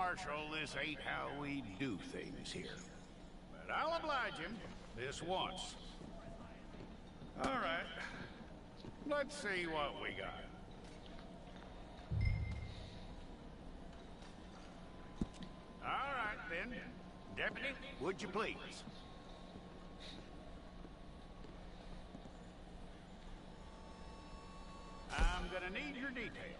Marshal, this ain't how we do things here. But I'll oblige him this once. All right. Let's see what we got. All right, then. Deputy, would you please? I'm gonna need your details.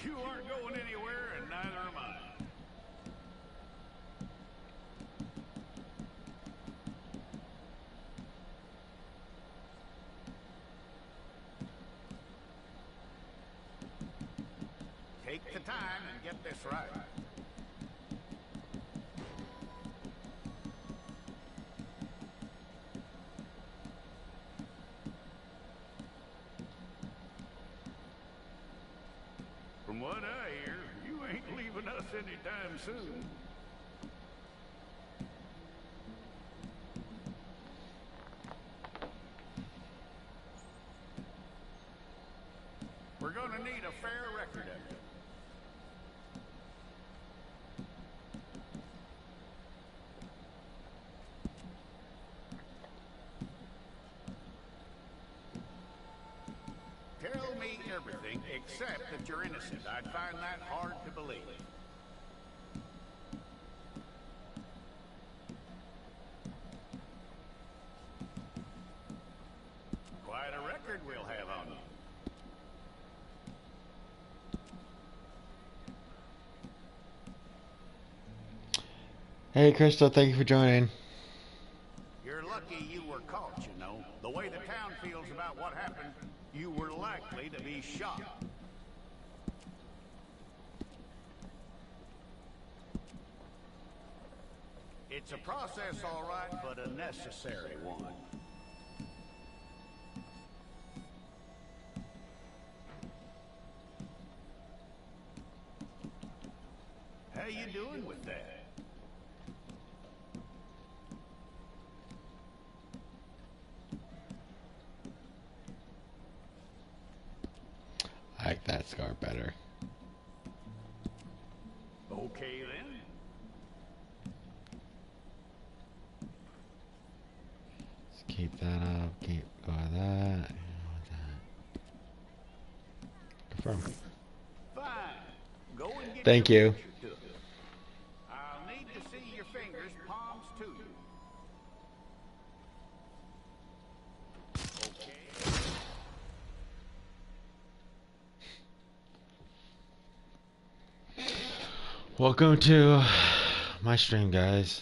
You aren't going anywhere, and neither am I. Take the time and get this right. From what I hear, you ain't leaving us anytime soon. We're gonna need a fair record of it. Tell me everything except that you're innocent. I'd find that hard to believe. Quite a record we'll have on you. Hey, Crystal, thank you for joining. You're lucky you were caught, you know. The way the town feels about what happened, you were likely to be shot. It's a process, all right, but a necessary one. How you doing with that? I like that scar better. Okay, then. Let's keep that up. Keep going that. Confirm. Fine. Go and get Thank your you. picture took. I'll need to see your fingers, palms to you. Welcome to my stream, guys.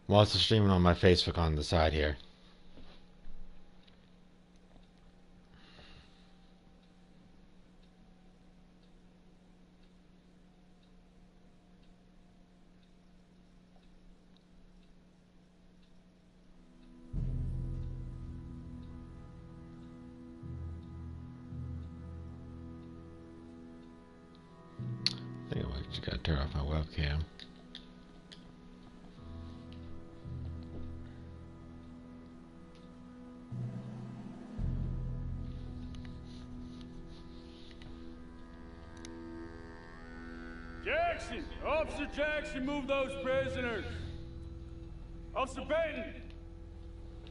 I'm also streaming on my Facebook on the side here. I think I just gotta turn off my webcam. Jackson! Officer Jackson, move those prisoners! Officer Benton!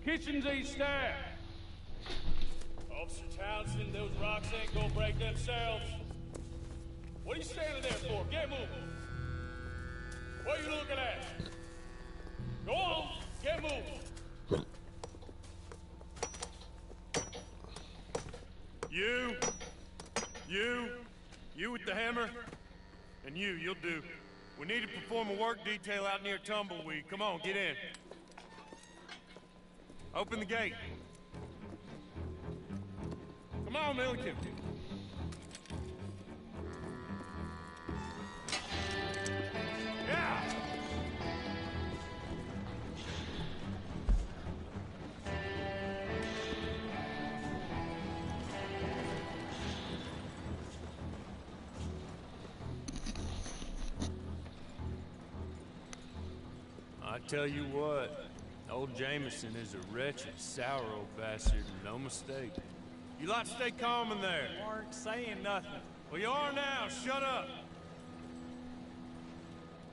Kitchens ain't staff! Officer Townsend, those rocks ain't gonna break themselves. What are you standing there for? Get moving! What are you looking at? Go on! Get moving! You with the hammer? And you'll do. We need to perform a work detail out near Tumbleweed. Come on, get in. Open the gate. Come on, Milliken. Yeah! I tell you what, old Jameson is a wretched, sour old bastard, no mistake. You lot stay calm in there. You weren't saying nothing. Well, you are now. Shut up.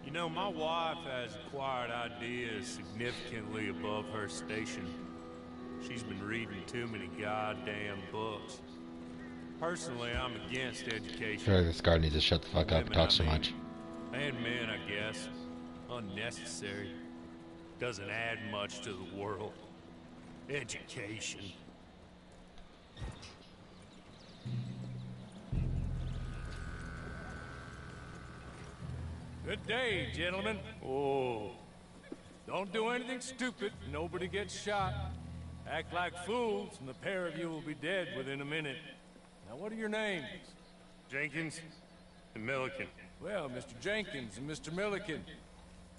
You know, my wife has acquired ideas significantly above her station. She's been reading too many goddamn books. Personally, I'm against education. I feel like this guard needs to shut the fuck up and talk so much. And men, I guess. Unnecessary. Doesn't add much to the world. Education. Good day, gentlemen. Oh, Don't do anything stupid. Nobody gets shot. Act like fools, and the pair of you will be dead within a minute. Now, what are your names? Jenkins and Milliken. Well, Mr. Jenkins and Mr. Milliken,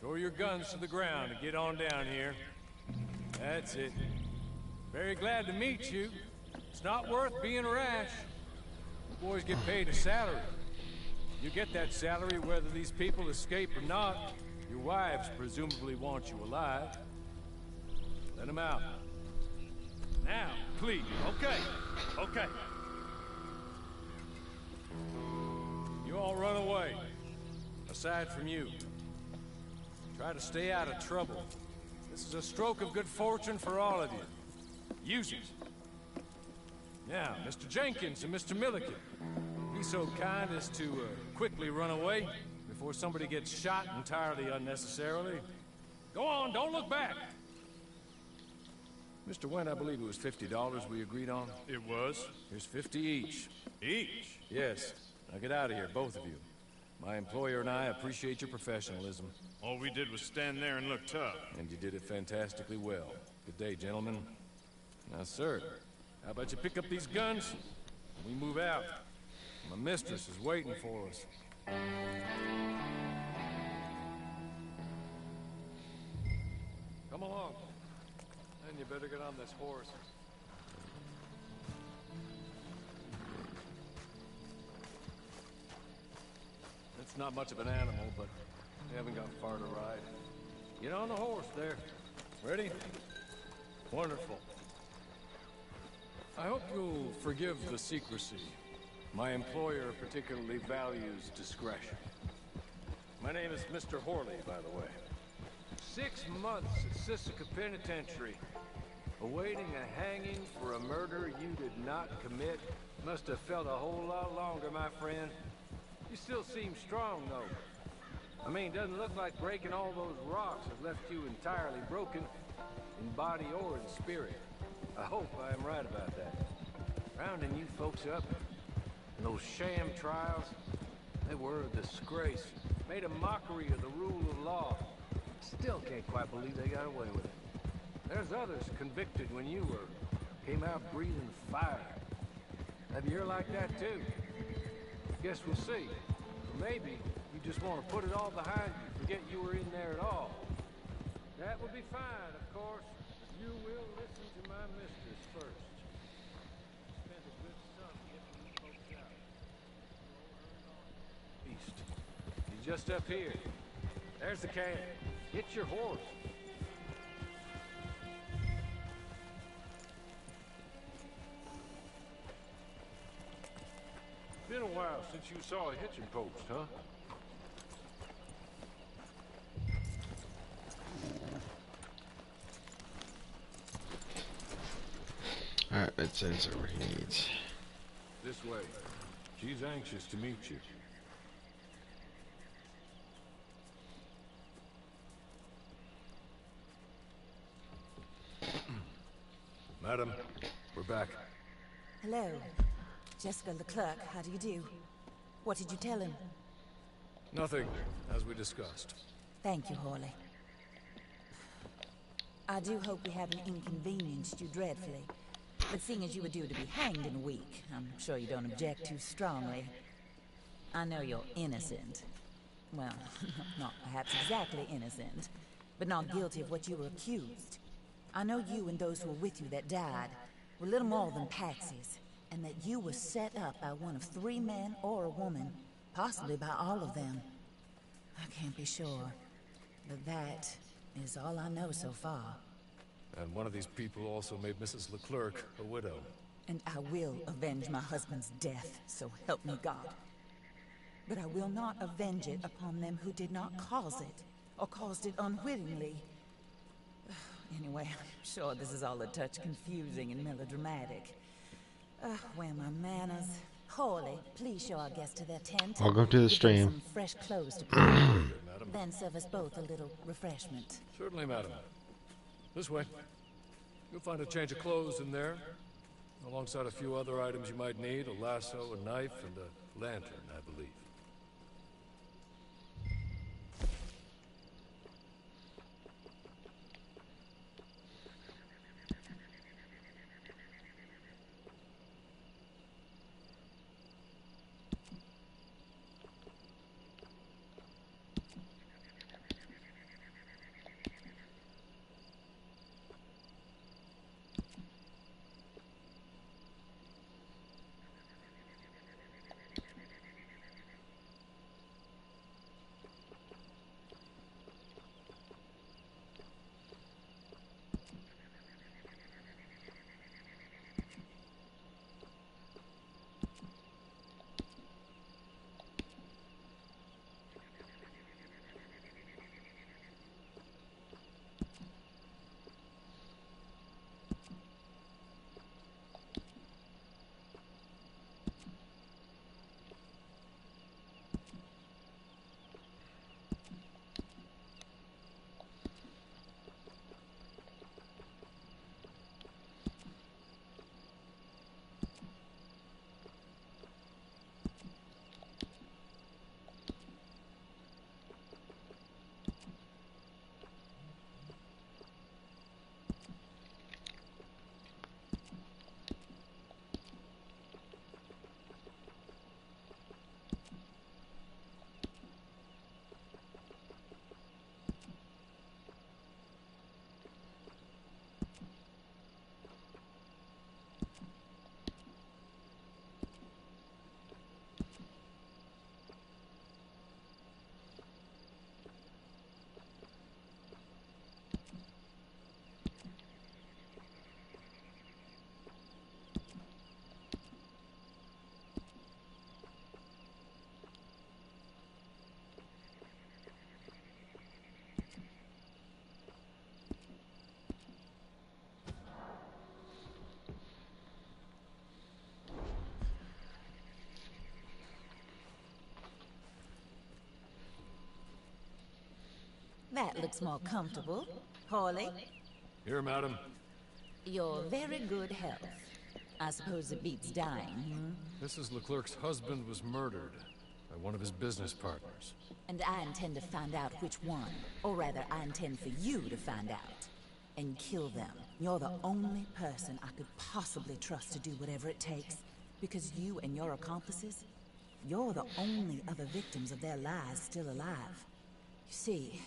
throw your guns to the ground and get on down here. That's it. Very glad to meet you. It's not worth being rash. You boys get paid a salary. You get that salary whether these people escape or not. Your wives presumably want you alive. Let them out. Now, please. Okay. You all run away. Aside from you. Try to stay out of trouble. This is a stroke of good fortune for all of you. Use it. Now, Mr. Jenkins and Mr. Milliken, be so kind as to quickly run away before somebody gets shot entirely unnecessarily. Go on, don't look back. Mr. Went, I believe it was $50 we agreed on. It was. Here's 50 each. Each? Yes. Now get out of here, both of you. My employer and I appreciate your professionalism. All we did was stand there and look tough. And you did it fantastically well. Good day, gentlemen. Now, sir, how about you pick up these guns and we move out? My mistress is waiting for us. Come along. Then you better get on this horse. It's not much of an animal, but we haven't got far to ride. Get on the horse there. Ready? Wonderful. I hope you'll forgive the secrecy. My employer particularly values discretion. My name is Mr. Horley, by the way. 6 months at Sisika Penitentiary, awaiting a hanging for a murder you did not commit. Must have felt a whole lot longer, my friend. You still seem strong, though. I mean, doesn't look like breaking all those rocks has left you entirely broken, in body or in spirit. I hope I am right about that. Rounding you folks up, and those sham trials, they were a disgrace. Made a mockery of the rule of law. Still can't quite believe they got away with it. There's others convicted when you were. Came out breathing fire. Maybe you're like that too. Guess we'll see. Or maybe you just want to put it all behind you, forget you were in there at all. That would be fine, of course. But you will listen to my mistress first. Spent a good sum getting you folks out. East. He's just up here. There's the camp. Get your horse. Been a while since you saw a hitching post, huh? Alright, let's send over he needs. This way. She's anxious to meet you. Madam, we're back. Hello. Jessica Leclerc, how do you do? What did you tell him? Nothing, as we discussed. Thank you, Horley. I do hope we haven't inconvenienced you dreadfully. But seeing as you were due to be hanged in a week, I'm sure you don't object too strongly. I know you're innocent. Well, not perhaps exactly innocent, but not guilty of what you were accused. I know you and those who were with you that died were little more than patsies, and that you were set up by one of 3 men or a woman, possibly by all of them. I can't be sure, but that is all I know so far. And one of these people also made Mrs. Leclerc a widow. And I will avenge my husband's death, so help me God. But I will not avenge it upon them who did not cause it, or caused it unwittingly. Anyway, I'm sure this is all a touch confusing and melodramatic. Where are my manners? Hawley, please show our guests to their tent. Welcome to the Give them stream. some fresh clothes to put on. Then serve us both a little refreshment. Certainly, madam. This way. You'll find a change of clothes in there, alongside a few other items you might need, a lasso, a knife, and a lantern, I believe. That looks more comfortable. Hawley, Here, madam. your very good health. I suppose it beats dying, Mrs. Leclerc's husband was murdered by one of his business partners. And I intend to find out which one. Or rather, I intend for you to find out. And kill them. You're the only person I could possibly trust to do whatever it takes. Because you and your accomplices, you're the only other victims of their lies still alive. You see,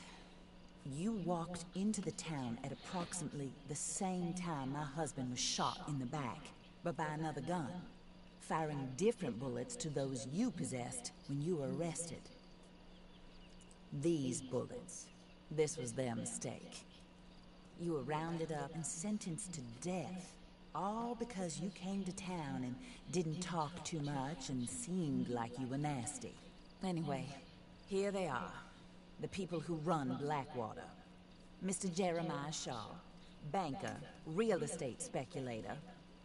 you walked into the town at approximately the same time my husband was shot in the back, but by another gun, firing different bullets to those you possessed when you were arrested. These bullets, this was their mistake. You were rounded up and sentenced to death, all because you came to town and didn't talk too much and seemed like you were nasty. Anyway, here they are. The people who run Blackwater. Mr. Jeremiah Shaw, banker, real estate speculator,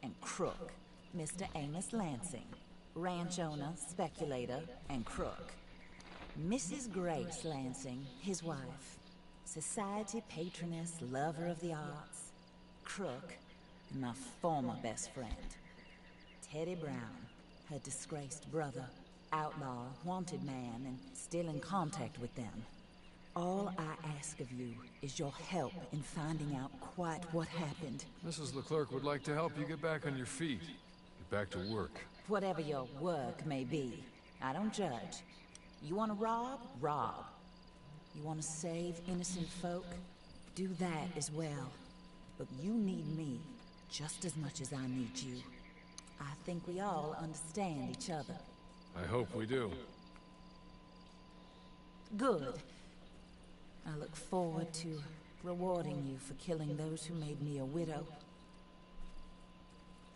and crook. Mr. Amos Lansing, ranch owner, speculator, and crook. Mrs. Grace Lansing, his wife, society patroness, lover of the arts, crook, and my former best friend. Teddy Brown, her disgraced brother, outlaw, wanted man, and still in contact with them. All I ask of you is your help in finding out quite what happened. Mrs. Leclerc would like to help you get back on your feet. Get back to work. Whatever your work may be, I don't judge. You want to rob? Rob. You want to save innocent folk? Do that as well. But you need me just as much as I need you. I think we all understand each other. I hope we do. Good. I look forward to rewarding you for killing those who made me a widow.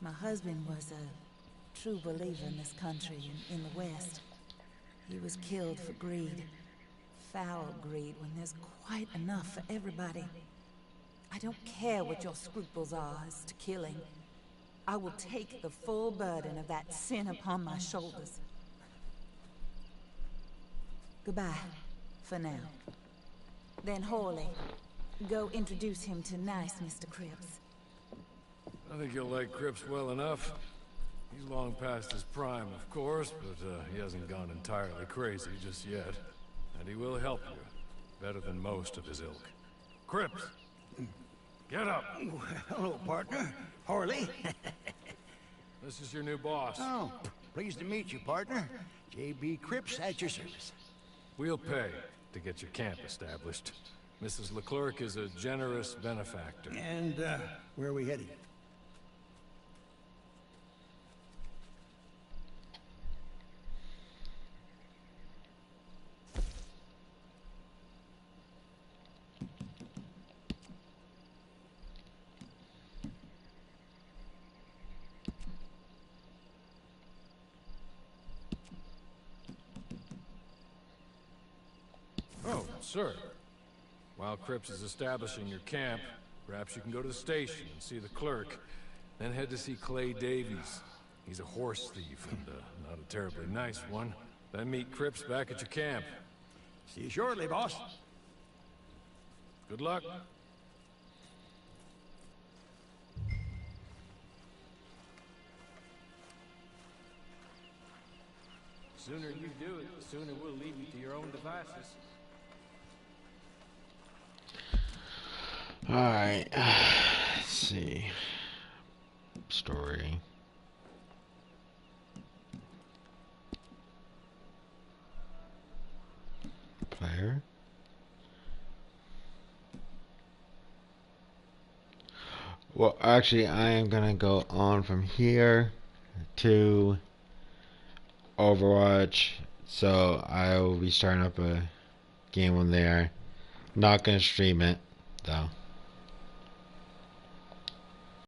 My husband was a true believer in this country and in the West. He was killed for greed. Foul greed when there's quite enough for everybody. I don't care what your scruples are as to killing. I will take the full burden of that sin upon my shoulders. Goodbye, for now. Then Hawley, go introduce him to nice Mr. Cripps. I think you'll like Cripps well enough. He's long past his prime, of course, but he hasn't gone entirely crazy just yet. And he will help you, better than most of his ilk. Cripps! Get up! Hello, partner. Harley. This is your new boss. Oh, pleased to meet you, partner. J.B. Cripps at your service. We'll pay to get your camp established. Mrs. Leclerc is a generous benefactor. And, where are we heading? Oh, sir. While Cripps is establishing your camp, perhaps you can go to the station and see the clerk. Then head to see Clay Davies. He's a horse thief, and not a terribly nice one. Then meet Cripps back at your camp. See you shortly, boss. Good luck. Sooner you do it, the sooner we'll leave you to your own devices. Alright, let's see. Story. Player. Well, actually, I am gonna go on from here to Overwatch, so I will be starting up a game on there. Not gonna stream it, though.